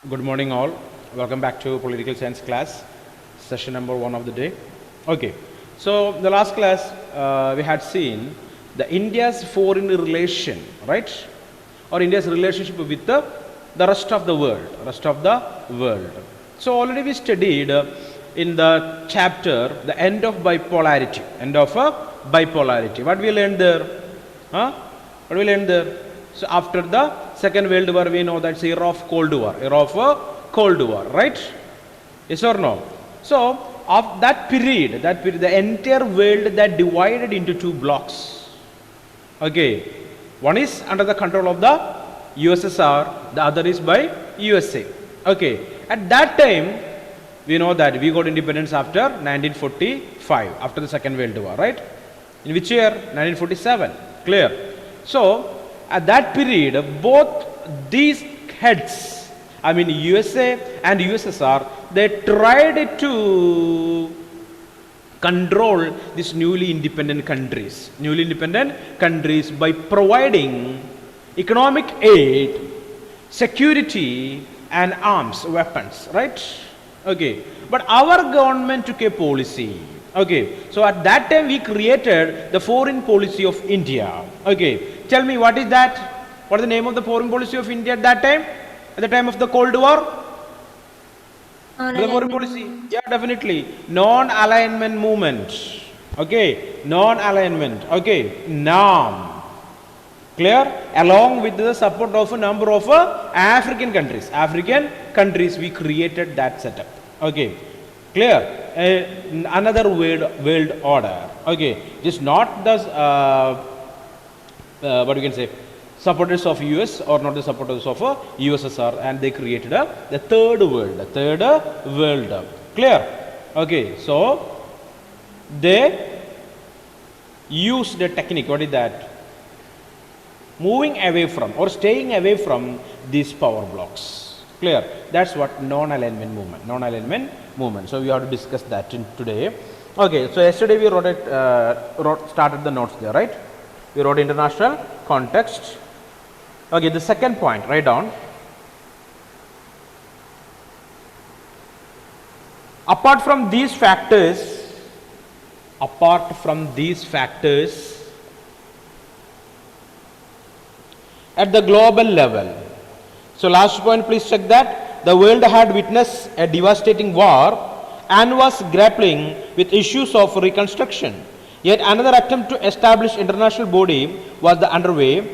Good morning, all. Welcome back to political science class, session number 1 of the day. Okay, so the last class we had seen the India's foreign relation, right? Or India's relationship with the rest of the world. So already we studied in the chapter the end of bipolarity, bipolarity. What we learned there? Huh? What we learned there? So after the Second World War, we know that's era of Cold War, Cold War, right? Yes or no? So of that period, the entire world that divided into two blocks. Okay, one is under the control of the USSR, the other is by USA. Okay, at that time, we know that we got independence after 1945, after the Second World War, right? In which year? 1947. Clear. So at that period, both these heads, I mean USA and USSR, they tried to control these newly independent countries by providing economic aid, security and arms, weapons, right? Okay, but our government took a policy. Okay, so at that time we created the foreign policy of India. Okay, tell me, what is that? What is the name of the foreign policy of India at that time? At the time of the Cold War? The foreign policy? Yeah, definitely. Non-alignment movement. Okay, non-alignment. Okay, NAM. Clear? Along with the support of a number of African countries, we created that setup. Okay, clear? Another world order. Okay, just not the what you can say, supporters of US or not the supporters of USSR, and they created the third world. Clear? Okay, so they used the technique. What is that? Moving away from or staying away from these power blocks. Clear? That's what non-alignment movement. So we have to discuss that today. Okay, so yesterday we started the notes there, right? We wrote international context. Okay, the second point, write down. Apart from these factors, at the global level. So last point, please check that. The world had witnessed a devastating war and was grappling with issues of reconstruction. Yet another attempt to establish international body was underway.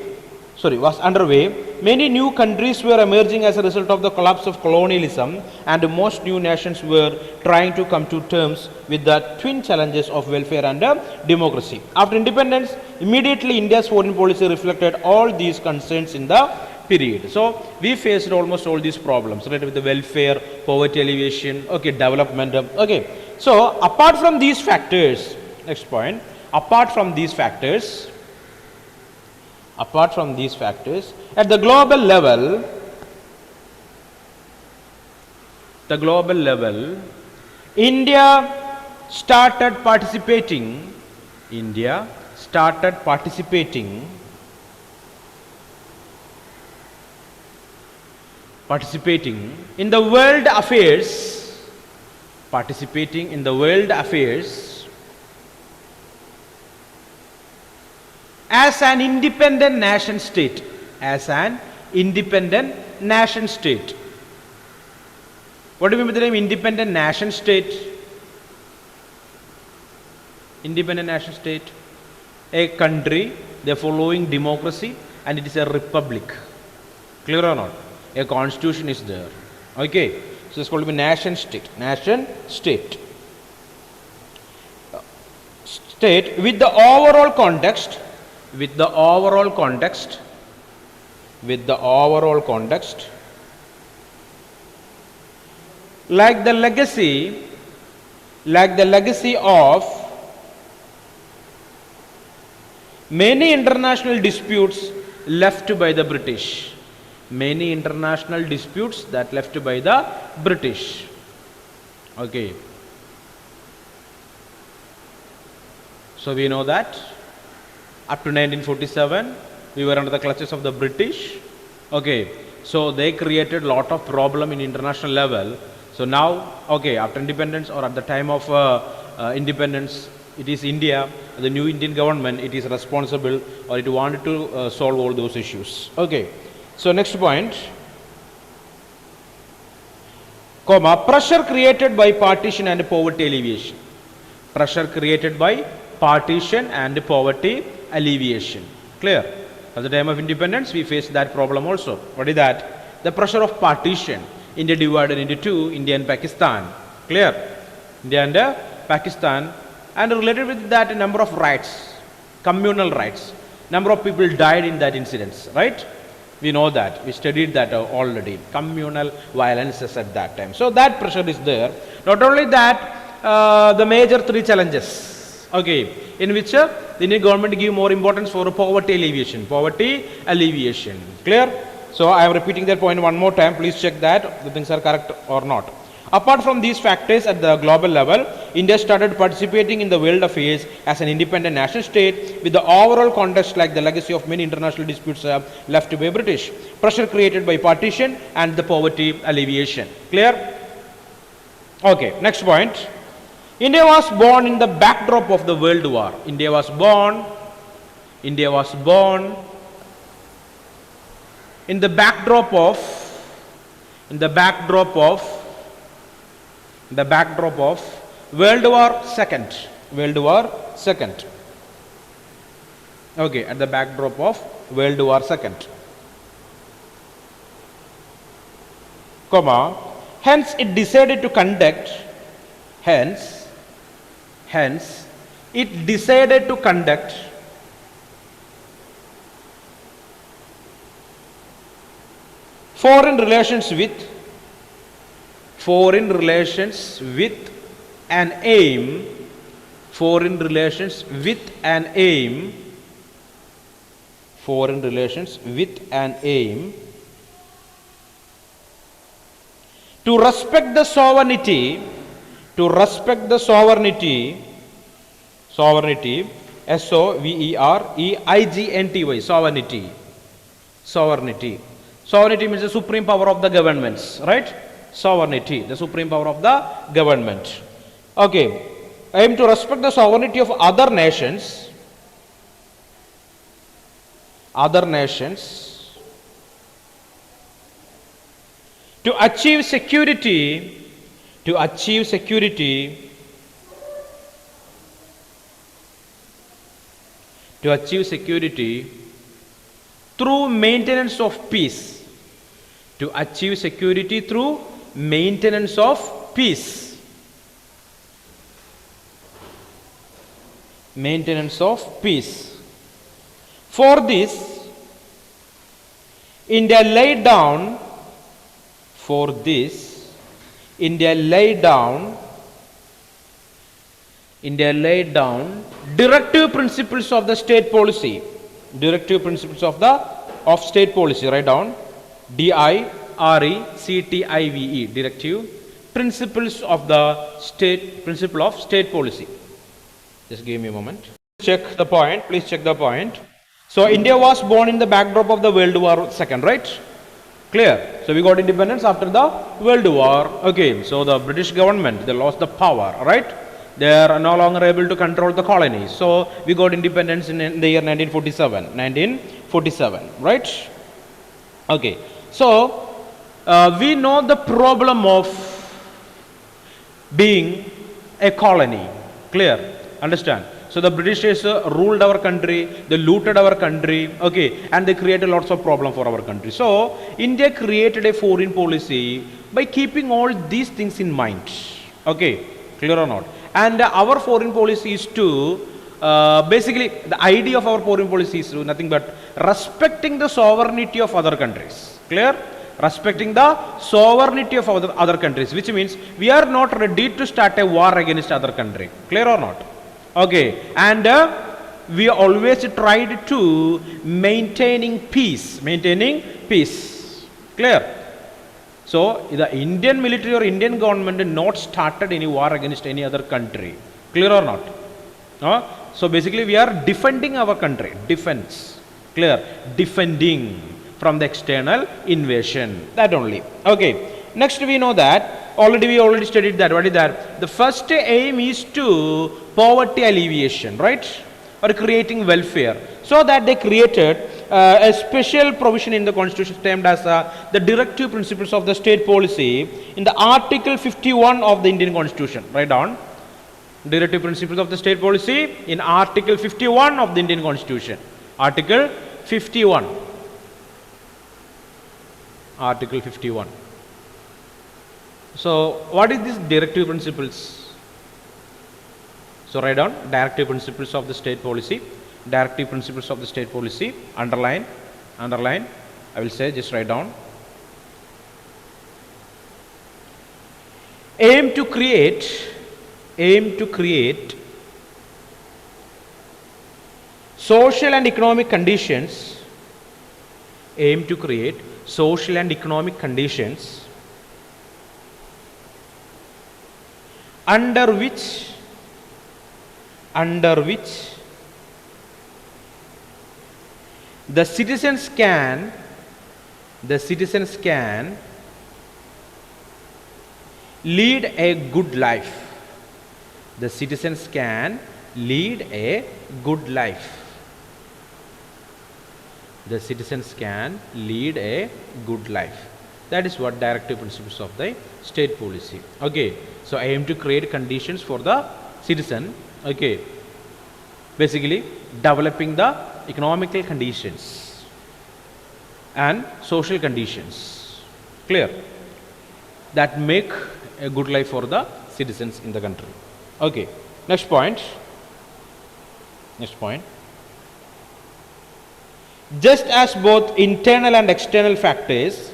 Many new countries were emerging as a result of the collapse of colonialism, and most new nations were trying to come to terms with the twin challenges of welfare and democracy. After independence, immediately India's foreign policy reflected all these concerns in the period. So we faced almost all these problems related with the welfare, poverty alleviation, okay, development. Okay, so apart from these factors, next point, apart from these factors, at the global level, India started participating in the world affairs, as an independent nation state. What do you mean by the name independent nation state? A country, they are following democracy, and it is a republic. Clear or not? A constitution is there. Okay, so it's called to be nation state. State with the overall context, like the legacy of many international disputes left by the British. Okay, so we know that up to 1947 we were under the clutches of the British. Okay, So they created a lot of problem in international level. So now, okay, after independence or at the time of independence, it is India, the new Indian government, it is responsible or it wanted to solve all those issues. Okay, so next point, comma, pressure created by partition and poverty alleviation. Pressure created by partition and poverty alleviation. Clear? At the time of independence, we faced that problem also. What is that? The pressure of partition. India divided into two, India and Pakistan. Clear? India and Pakistan. And related with that, a number of rights, communal rights. Number of people died in that incidents, right? We know that. We studied that already. Communal violences at that time. So that pressure is there. Not only that, the major three challenges, okay, in which the Indian government give more importance for poverty alleviation. Poverty alleviation. Clear? So I am repeating that point one more time. Please check that the things are correct or not. Apart from these factors at the global level, India started participating in the world affairs as an independent national state with the overall context like the legacy of many international disputes left by British. Pressure created by partition and the poverty alleviation. Clear? Okay, next point. India was born in the backdrop of the World War. India was born in the backdrop of World War II. World War II. Okay, at the backdrop of World War II. Comma, hence it decided to conduct foreign relations with an aim to respect the sovereignty, SOVEREIGNTY, sovereignty. Sovereignty means the supreme power of the governments, right? Sovereignty, the supreme power of the government. Okay, aim to respect the sovereignty of other nations, to achieve security through maintenance of peace. To achieve security through maintenance of peace. Maintenance of peace. For this, India laid down directive principles of the state policy. Directive principles of state policy. Write down DIRECTIVE. Directive principles of the principle of state policy. Just give me a moment. Check the point. Please check the point. So India was born in the backdrop of the World War II, right? Clear? So we got independence after the World War. Okay, so the British government, they lost the power, right? They are no longer able to control the colonies. So we got independence in the year 1947, right? Okay, so we know the problem of being a colony. Clear? Understand? So the Britishers ruled our country, they looted our country, okay, and they created lots of problems for our country. So India created a foreign policy by keeping all these things in mind. Okay, clear or not? And our foreign policy is to basically the idea of our foreign policy is nothing but respecting the sovereignty of other countries. Clear? Respecting the sovereignty of other countries, which means we are not ready to start a war against other country. Clear or not? Okay, and we always tried to maintaining peace. Clear? So the Indian military or Indian government did not started any war against any other country. Clear or not? So basically we are defending our country. Defense. Clear? Defending from the external invasion. That only. Okay. Next we know that we already studied that. What is that? The first aim is to poverty alleviation, right? Or creating welfare. So that they created a special provision in the constitution termed as the directive principles of the state policy in the article 51 of the Indian constitution. Write down. Directive principles of the state policy in article 51 of the Indian constitution. Article 51. Article 51. So what is this directive principles? So write down directive principles of the state policy. Directive principles of the state policy. Underline. I will say, just write down. Aim to create social and economic conditions. Aim to create social and economic conditions under which the citizens can lead a good life. The citizens can lead a good life. The citizens can lead a good life. That is what directive principles of the state policy. Okay. So aim to create conditions for the citizen. Okay. Basically developing the economical conditions and social conditions. Clear? That make a good life for the citizens in the country. Okay. Next point. Just as both internal and external factors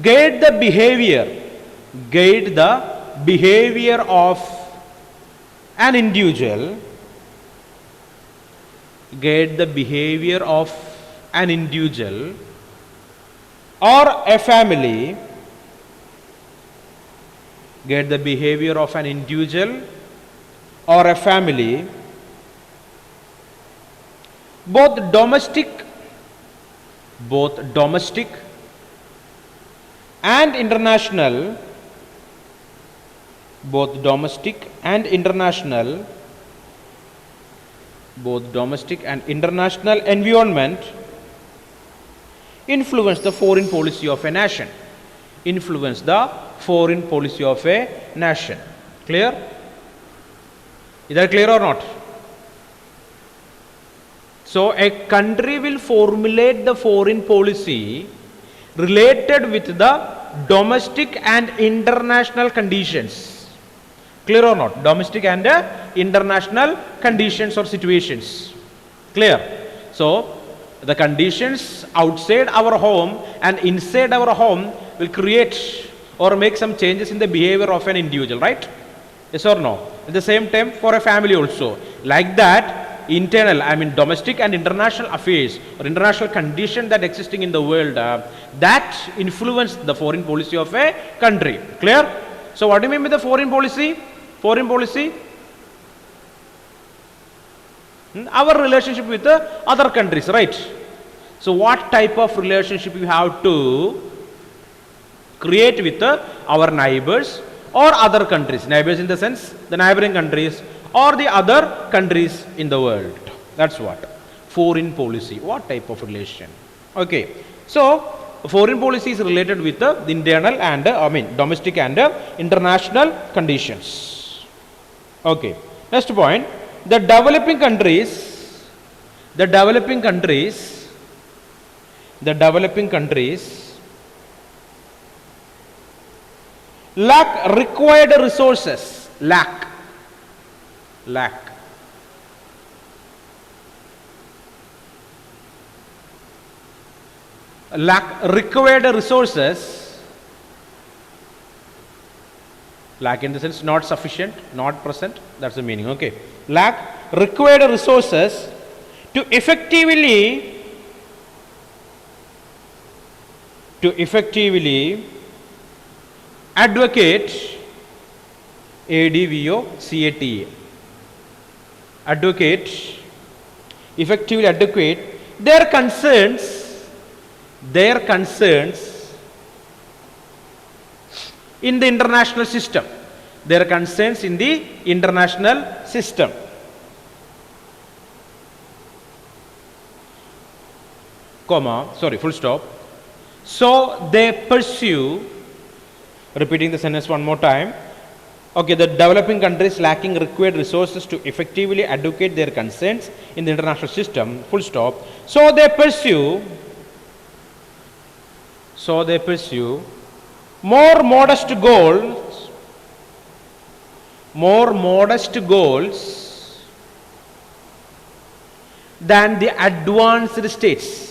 guide the behavior of an individual, or a family, both domestic and international, environment influence the foreign policy of a nation. Clear? Is that clear or not? So a country will formulate the foreign policy related with the domestic and international conditions. Clear or not? Domestic and international conditions or situations. Clear? So the conditions outside our home and inside our home will create or make some changes in the behavior of an individual, right? Yes or no? At the same time for a family also. Like that, domestic and international affairs or international condition that existing in the world that influence the foreign policy of a country. Clear? So what do you mean by the foreign policy? Our relationship with the other countries, right? So what type of relationship you have to create with our neighbors or other countries? Neighbors in the sense the neighboring countries or the other countries in the world. That's what foreign policy. What type of relation? Okay. So foreign policy is related with the internal and domestic and international conditions. Okay. Next point. The developing countries lack required resources. Lack required resources. Lack in the sense not sufficient, not present. That's the meaning. Okay. Lack required resources to effectively advocate, ADVOCATE, advocate, effectively advocate their concerns in the international system, their concerns in the international system. Comma, sorry, full stop. So they pursue, repeating the sentence one more time. Okay, the developing countries lacking required resources to effectively advocate their concerns in the international system, full stop. So they pursue more modest goals than the advanced states.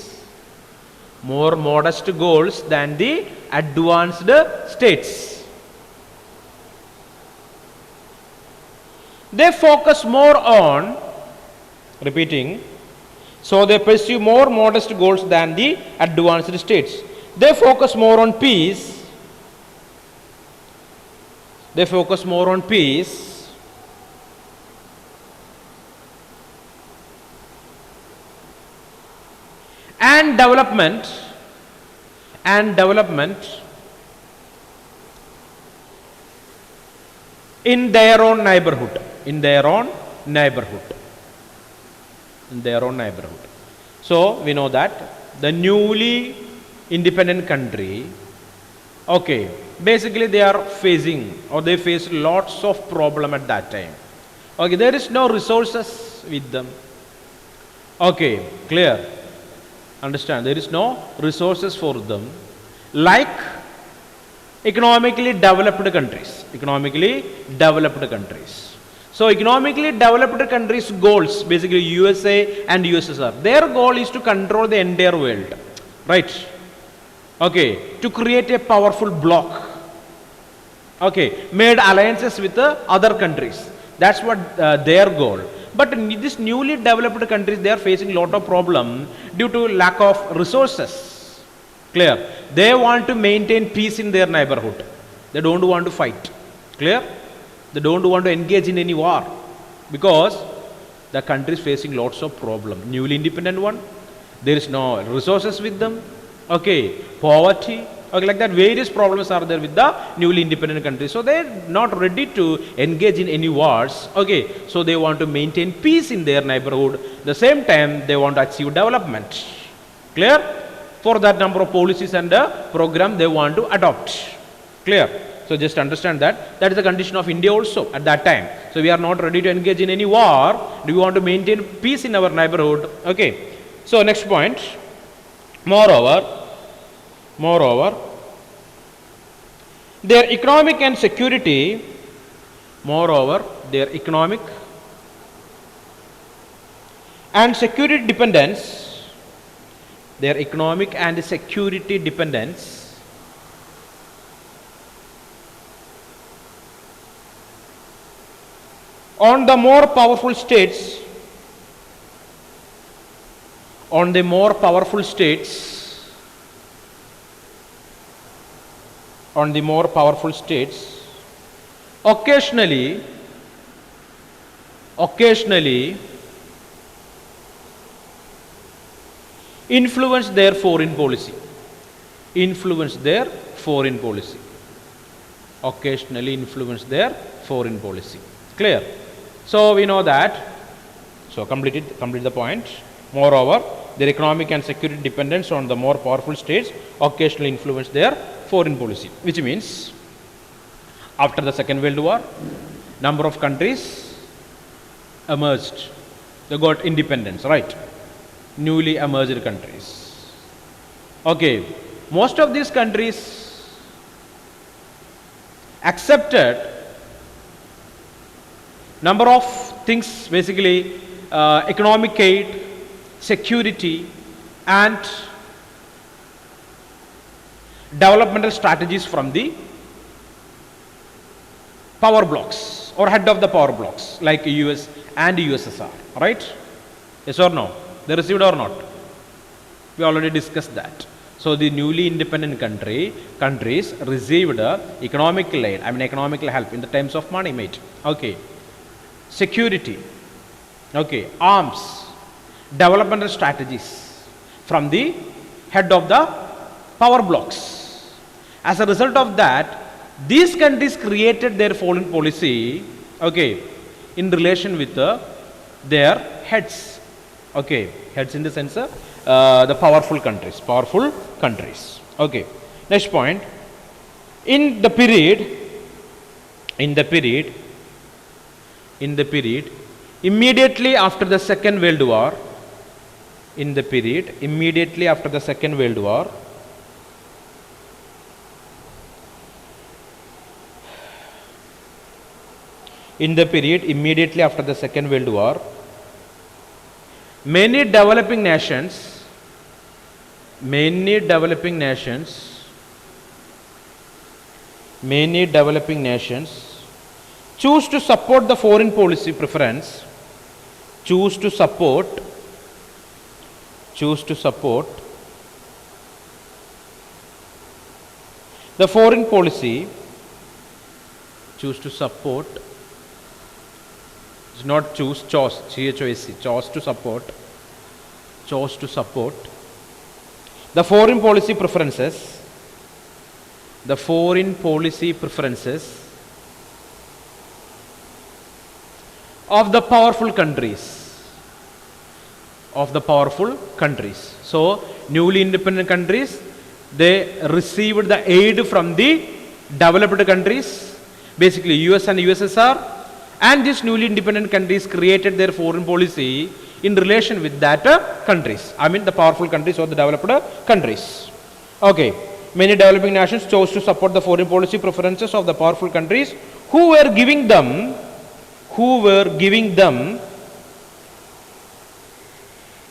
More modest goals than the advanced states. They focus more on, repeating, so they pursue more modest goals than the advanced states. They focus more on peace. They focus more on peace and development in their own neighborhood. So we know that the newly independent country, okay, basically they are facing, or they face lots of problem at that time. Okay, there is no resources with them. Okay, clear? Understand, there is no resources for them like economically developed countries. So economically developed countries' goals, basically USA and USSR, their goal is to control the entire world, right? Okay, to create a powerful bloc. Okay, made alliances with the other countries. That's what their goal. But in these newly developed countries, they are facing a lot of problem due to lack of resources. Clear? They want to maintain peace in their neighborhood. They don't want to fight. Clear? They don't want to engage in any war because the country is facing lots of problem. Newly independent one, there is no resources with them. Okay, poverty. Okay, like that, various problems are there with the newly independent countries. So they are not ready to engage in any wars. Okay, so they want to maintain peace in their neighborhood. At the same time, they want to achieve development. Clear? For that number of policies and program they want to adopt. Clear? So just understand that. That is the condition of India also at that time. So we are not ready to engage in any war. We want to maintain peace in our neighborhood. Okay. So next point. Moreover, their economic and security, their economic and security dependence, on the more powerful states, occasionally influence their foreign policy. Occasionally influence their foreign policy. Clear? So we know that. So complete the point. Moreover, their economic and security dependence on the more powerful states occasionally influence their foreign policy, which means after the Second World War, number of countries emerged. They got independence, right? Newly emerged countries. Okay, most of these countries accepted number of things, basically economic aid, security and developmental strategies from the power blocks or head of the power blocks like US and USSR, right? Yes or no? They received or not? We already discussed that. So the newly independent countries received economical aid, economical help in the terms of money, mate. Okay. Security, okay, arms, developmental strategies from the head of the power blocks. As a result of that, these countries created their foreign policy, okay, in relation with their heads, okay, heads in the sense the powerful countries, okay. Next point, in the period immediately after the Second World War, in the period immediately after the Second World War, many developing nations choose to support the foreign policy preference, choose to support the foreign policy, choose to support, it's not choose, chose, CHOSE, chose to support the foreign policy preferences, of the powerful countries. So newly independent countries, they received the aid from the developed countries, basically US and USSR, and these newly independent countries created their foreign policy in relation with that countries, the powerful countries or the developed countries. Okay, many developing nations chose to support the foreign policy preferences of the powerful countries who were giving them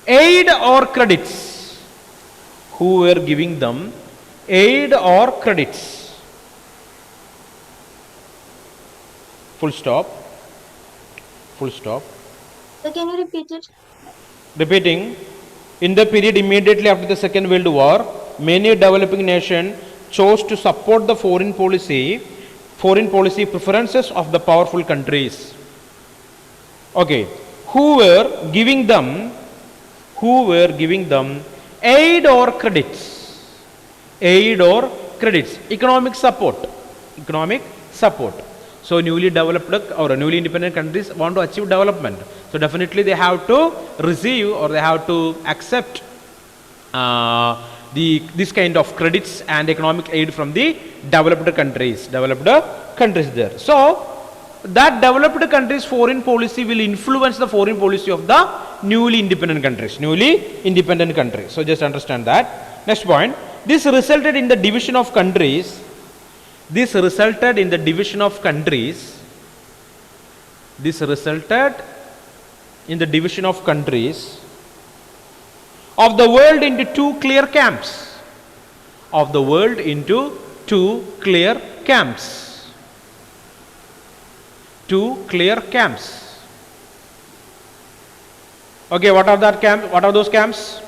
aid or credits, full stop. So can you repeat it? Repeating, in the period immediately after the Second World War, many developing nations chose to support the foreign policy preferences of the powerful countries. Okay, who were giving them aid or credits, economic support. So newly developed or newly independent countries want to achieve development, so definitely they have to receive or they have to accept this kind of credits and economic aid from the developed countries there. So that developed countries' foreign policy will influence the foreign policy of the newly independent countries. So just understand that. Next point, this resulted in the division of countries. This resulted in the division of countries of the world into two clear camps. Two clear camps. Okay, what are those camps?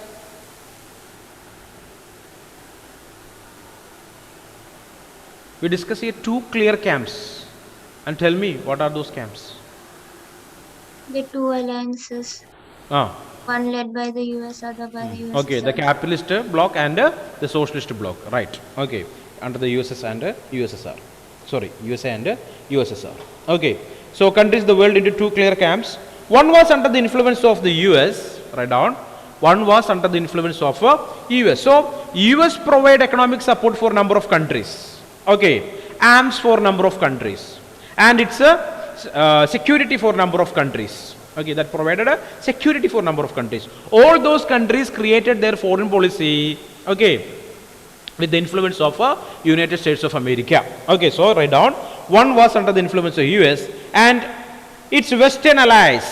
We discuss here two clear camps, and tell me what are those camps? The two alliances. One led by the US, other by the USSR. Okay, the capitalist bloc and the socialist bloc, right? Okay, under the USS and USSR. Sorry, USA and USSR. Okay, so countries the world into two clear camps. One was under the influence of the US, write down. One was under the influence of US. So US provide economic support for number of countries. Okay, arms for number of countries, and it's a security for number of countries. Okay, that provided a security for number of countries. All those countries created their foreign policy, okay, with the influence of United States of America. Okay, so write down. One was under the influence of US and its Western allies.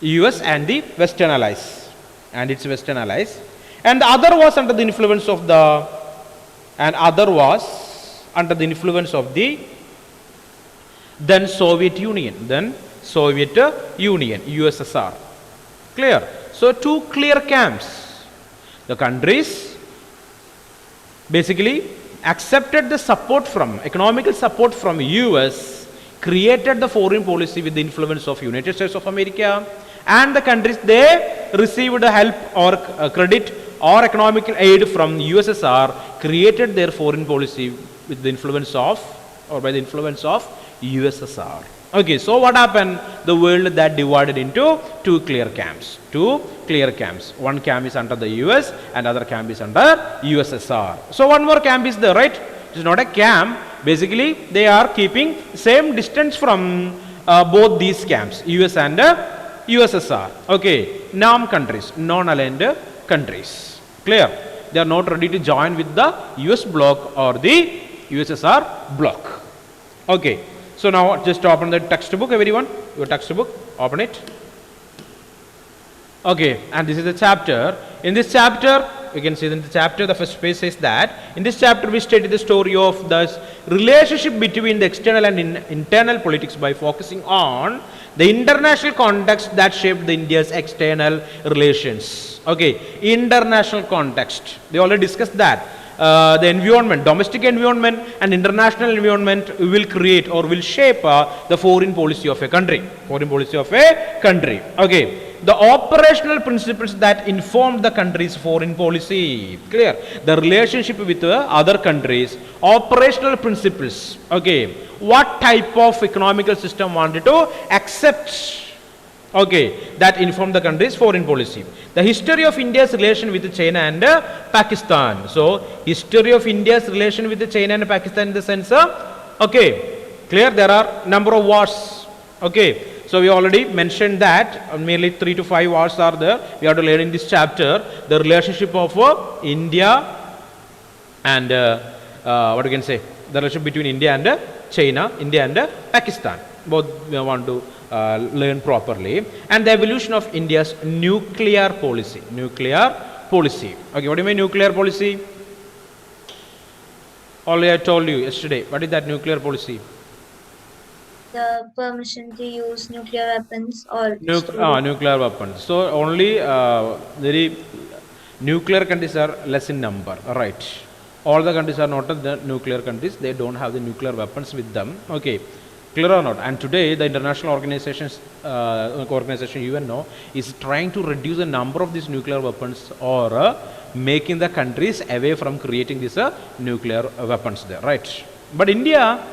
US and the Western allies, and its Western allies. And the other was under the influence of the then Soviet Union, USSR. Clear? So two clear camps. The countries basically accepted the support from, economical support from US, created the foreign policy with the influence of United States of America, and the countries, they received help or credit or economic aid from USSR, created their foreign policy with the influence of, or by the influence of USSR. Okay, so what happened? The world that divided into two clear camps. Two clear camps. One camp is under the US and other camp is under USSR. So one more camp is there, right? It is not a camp. Basically, they are keeping same distance from both these camps, US and USSR. Okay, NAM countries, non-aligned countries. Clear? They are not ready to join with the US bloc or the USSR bloc. Okay. So now just open the textbook, everyone. Your textbook, open it. Okay, and this is the chapter. In this chapter, you can see in the chapter, the first page says that in this chapter we study the story of the relationship between the external and internal politics by focusing on the international context that shaped the India's external relations. Okay, international context. They already discussed that. The environment, domestic environment and international environment will create or will shape the foreign policy of a country. Foreign policy of a country. Okay. The operational principles that inform the country's foreign policy. Clear? The relationship with other countries. Operational principles. Okay. What type of economical system wanted to accept? Okay, that inform the country's foreign policy. The history of India's relation with China and Pakistan. So, history of India's relation with China and Pakistan in the sense, okay, clear, there are number of wars. Okay, so we already mentioned that merely 3 to 5 wars are there. We have to learn in this chapter the relationship of India and what you can say, the relationship between India and China, India and Pakistan. Both we want to learn properly, and the evolution of India's nuclear policy. Nuclear policy. Okay, what do you mean nuclear policy? Already I told you yesterday. What is that nuclear policy? The permission to use nuclear weapons or nuclear weapons. So only very nuclear countries are less in number, right? All the countries are not the nuclear countries. They don't have the nuclear weapons with them. Okay. Clear or not? And today the international organization UNO is trying to reduce the number of these nuclear weapons or making the countries away from creating these nuclear weapons there, right? But India,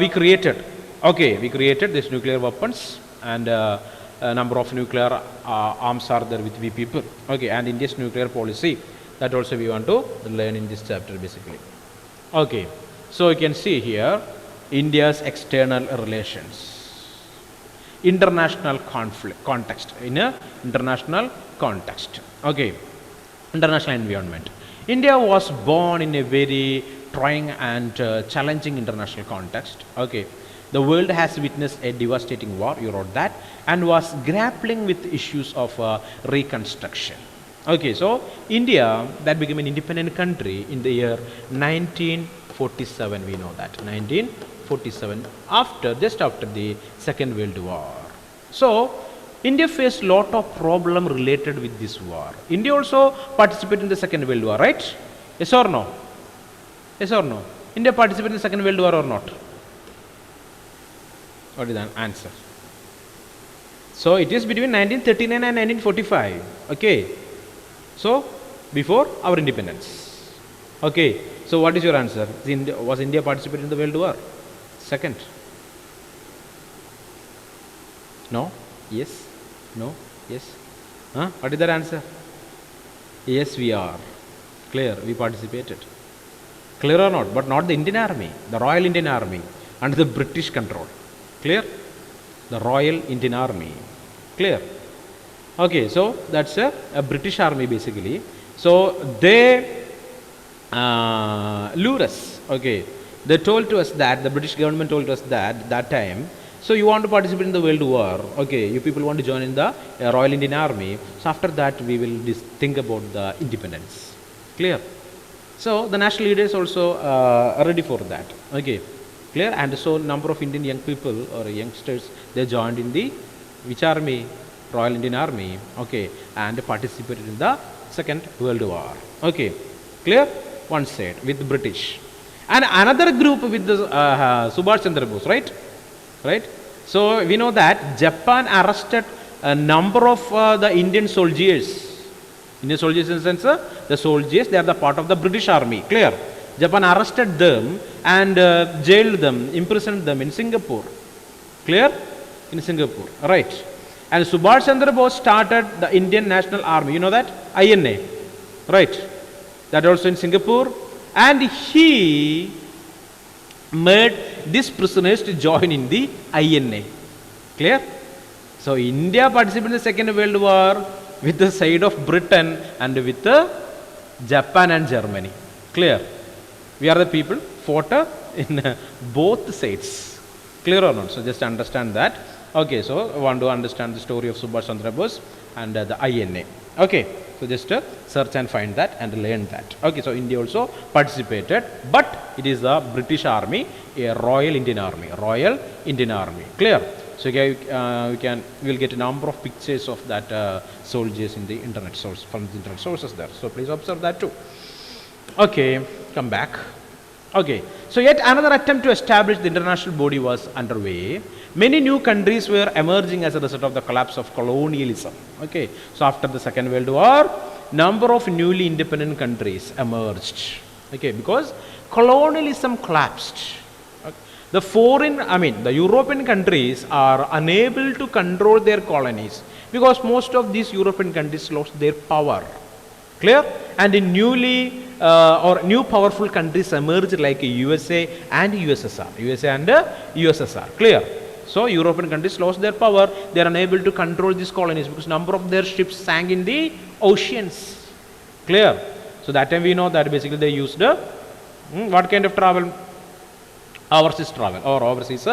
we created these nuclear weapons, and a number of nuclear arms are there with we people. Okay, and India's nuclear policy, that also we want to learn in this chapter basically. Okay, so you can see here India's external relations, international context, in a international context. Okay, international environment. India was born in a very trying and challenging international context. Okay, the world has witnessed a devastating war, you wrote that, and was grappling with issues of reconstruction. Okay, so India that became an independent country in the year 1947, we know that, 1947, just after the Second World War. So, India faced lot of problem related with this war. India also participated in the Second World War, right? Yes or no? Yes or no? India participated in the Second World War or not? What is the answer? So, it is between 1939 and 1945. Okay. So, before our independence. Okay. So, what is your answer? Was India participating in the World War? Second. No? Yes? No? Yes? Huh? What is that answer? Yes, we are. Clear, we participated. Clear or not? But not the Indian Army, the Royal Indian Army under the British control. Clear? The Royal Indian Army. Clear? Okay, so that's a British Army basically. So they lured us. Okay, they told to us that, the British government told us that time, so you want to participate in the World War, okay, you people want to join in the Royal Indian Army, so after that we will think about the independence. Clear? So the national leaders also are ready for that. Okay, clear? And so number of Indian young people or youngsters, they joined in the which army? Royal Indian Army, okay, and participated in the Second World War. Okay, clear? One side with British, and another group with the Subhash Chandra Bose, right? Right. So we know that Japan arrested a number of the Indian soldiers. Indian soldiers in the sense, the soldiers, they are the part of the British Army. Clear? Japan arrested them and jailed them, imprisoned them in Singapore. Clear? In Singapore, right? And Subhash Chandra Bose started the Indian National Army. You know that? INA, right? That also in Singapore. And he made these prisoners to join in the INA. Clear? So India participated in the Second World War with the side of Britain and with Japan and Germany. Clear? We are the people fought in both sides. Clear or not? So just understand that. Okay, so I want to understand the story of Subhash Chandra Bose and the INA. Okay, so just search and find that and learn that. Okay, so India also participated, but it is the British Army, a Royal Indian Army. Royal Indian Army. Clear? So we'll get a number of pictures of that soldiers in the internet source, from the internet sources there. So please observe that too. Okay, come back. Okay, so yet another attempt to establish the international body was underway. Many new countries were emerging as a result of the collapse of colonialism. Okay, so after the Second World War, number of newly independent countries emerged. Okay, because colonialism collapsed. The European countries are unable to control their colonies because most of these European countries lost their power. Clear? And in new powerful countries emerged like USA and USSR. USA and USSR. Clear? So European countries lost their power. They are unable to control these colonies because number of their ships sank in the oceans. Clear? So that time we know that basically they used what kind of travel? Overseas travel or overseas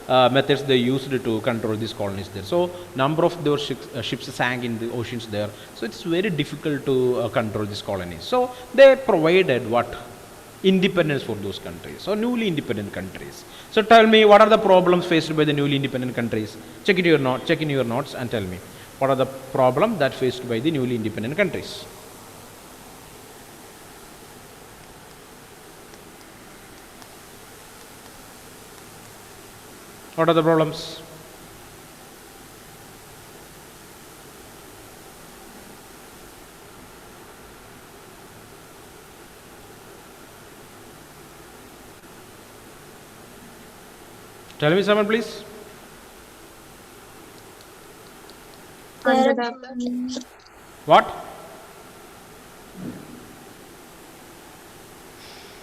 methods they used to control these colonies there. So number of those ships sank in the oceans there. So it's very difficult to control these colonies. So they provided what? Independence for those countries. So newly independent countries. So tell me, what are the problems faced by the newly independent countries? Check in your notes and tell me what are the problems that faced by the newly independent countries. What are the problems? Tell me someone please. Underdeveloped. What?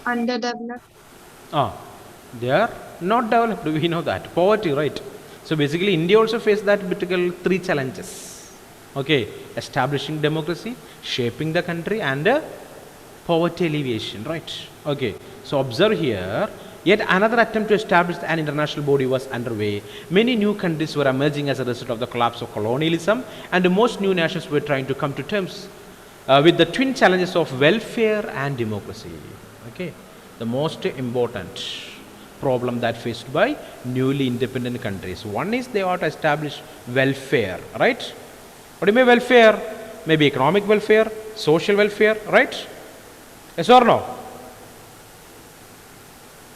Underdeveloped. They are not developed, we know that. Poverty, right? So basically India also faced that typical three challenges. Okay, establishing democracy, shaping the country, and poverty alleviation, right? Okay, so observe here, yet another attempt to establish an international body was underway. Many new countries were emerging as a result of the collapse of colonialism, and most new nations were trying to come to terms with the twin challenges of welfare and democracy. Okay, the most important problem that faced by newly independent countries. One is they ought to establish welfare, right? What do you mean welfare? Maybe economic welfare, social welfare, right? Yes or no?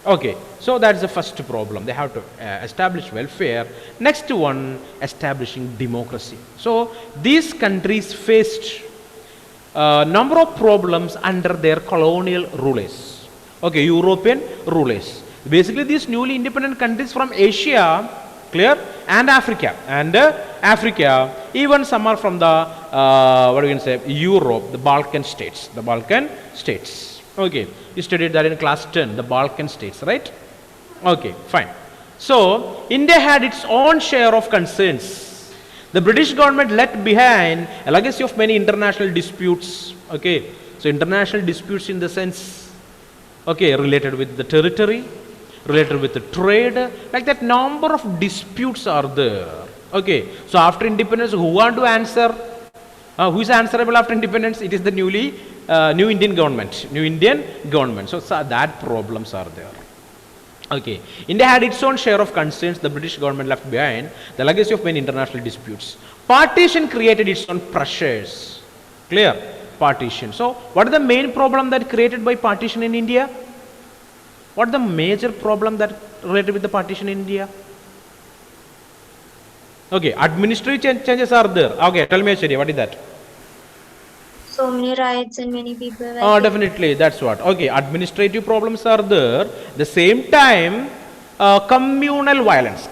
Okay, so that's the first problem. They have to establish welfare. Next one, establishing democracy. So these countries faced a number of problems under their colonial rulers. Okay, European rulers. Basically these newly independent countries from Asia, clear, and Africa, even some are from the what do you can say, Europe, the Balkan states. Okay, you studied that in class 10, the Balkan states, right? Okay, fine. So India had its own share of concerns. The British government left behind a legacy of many international disputes. Okay, so international disputes in the sense, okay, related with the territory, related with the trade, like that number of disputes are there. Okay, so after independence, who want to answer? Who is answerable after independence? It is the new Indian government. So that problems are there. Okay, India had its own share of concerns. The British government left behind the legacy of many international disputes. Partition created its own pressures. Clear? Partition. So, what is the main problem that created by partition in India? What is the major problem that related with the partition in India? Okay, administrative changes are there. Okay, tell me, Ashwari, what is that? So many riots and many people were Oh, killed. definitely, that's what. Okay, administrative problems are there. The same time, communal violence.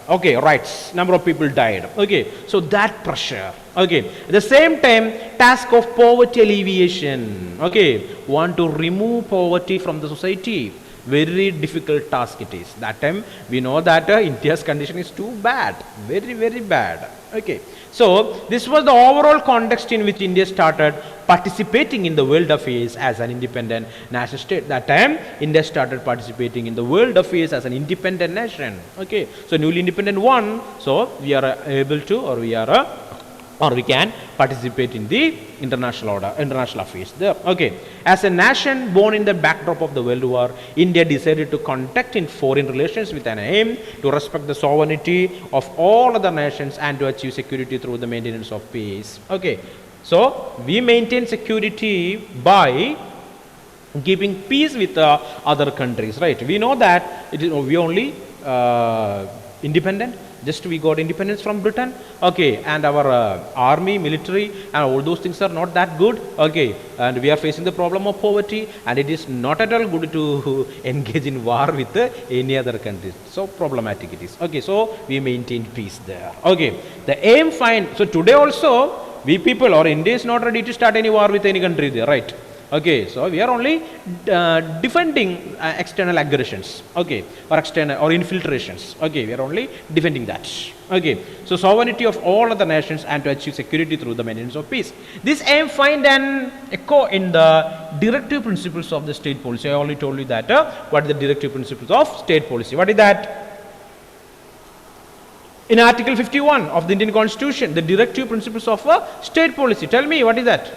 Okay, rights. Number of people died. Okay, so that pressure. Okay, at the same time, task of poverty alleviation. Okay, want to remove poverty from the society. Very difficult task it is. That time we know that India's condition is too bad, very, very bad. Okay, so this was the overall context in which India started participating in the world affairs as an independent national state. That time India started participating in the world affairs as an independent nation. Okay, so newly independent one, so we are able to, or we can participate in the international affairs there. Okay, as a nation born in the backdrop of the World War, India decided to conduct in foreign relations with an aim to respect the sovereignty of all other nations and to achieve security through the maintenance of peace. Okay, so we maintain security by keeping peace with other countries, right? We know that we only independent. Just we got independence from Britain. Okay, and our army, military, and all those things are not that good. Okay, and we are facing the problem of poverty, and it is not at all good to engage in war with any other countries. So problematic it is. Okay, so we maintain peace there. Okay, the aim fine. So today also, we people or India is not ready to start any war with any country there, right? Okay, so we are only defending external aggressions, okay, or external or infiltrations. Okay, we are only defending that. Okay, so sovereignty of all other nations and to achieve security through the maintenance of peace. This aim find an echo in the directive principles of the state policy. I already told you that. What are the directive principles of state policy? What is that? In Article 51 of the Indian Constitution, the directive principles of state policy. Tell me, what is that?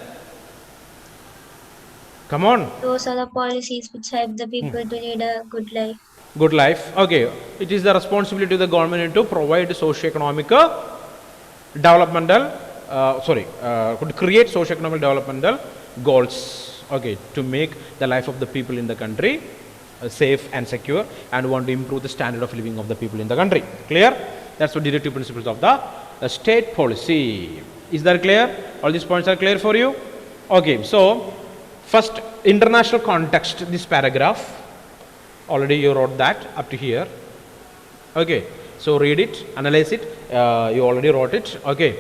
Come on. Those are the policies which help the people to lead a good life. Good life. Okay. It is the responsibility of the government to provide socio-economic developmental, to create socio-economic developmental goals. Okay. To make the life of the people in the country safe and secure, and want to improve the standard of living of the people in the country. Clear? That's the directive principles of the state policy. Is that clear? All these points are clear for you? Okay. So, first, international context, this paragraph. Already you wrote that up to here. Okay, so read it, analyze it. You already wrote it. Okay,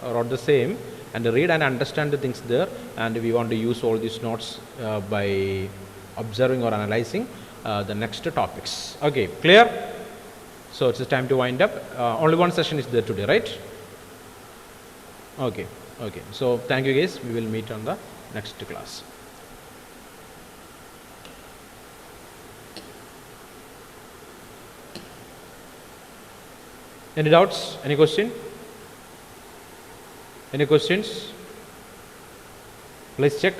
wrote the same, and read and understand the things there. And we want to use all these notes by observing or analyzing the next topics. Okay, clear? So it's time to wind up. Only one session is there today, right? Okay, okay. So thank you guys. We will meet on the next class. Any doubts? Any question? Any questions? Please check.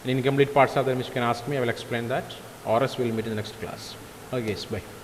Any incomplete parts are there which you can ask me. I will explain that, or else we will meet in the next class. Okay, bye.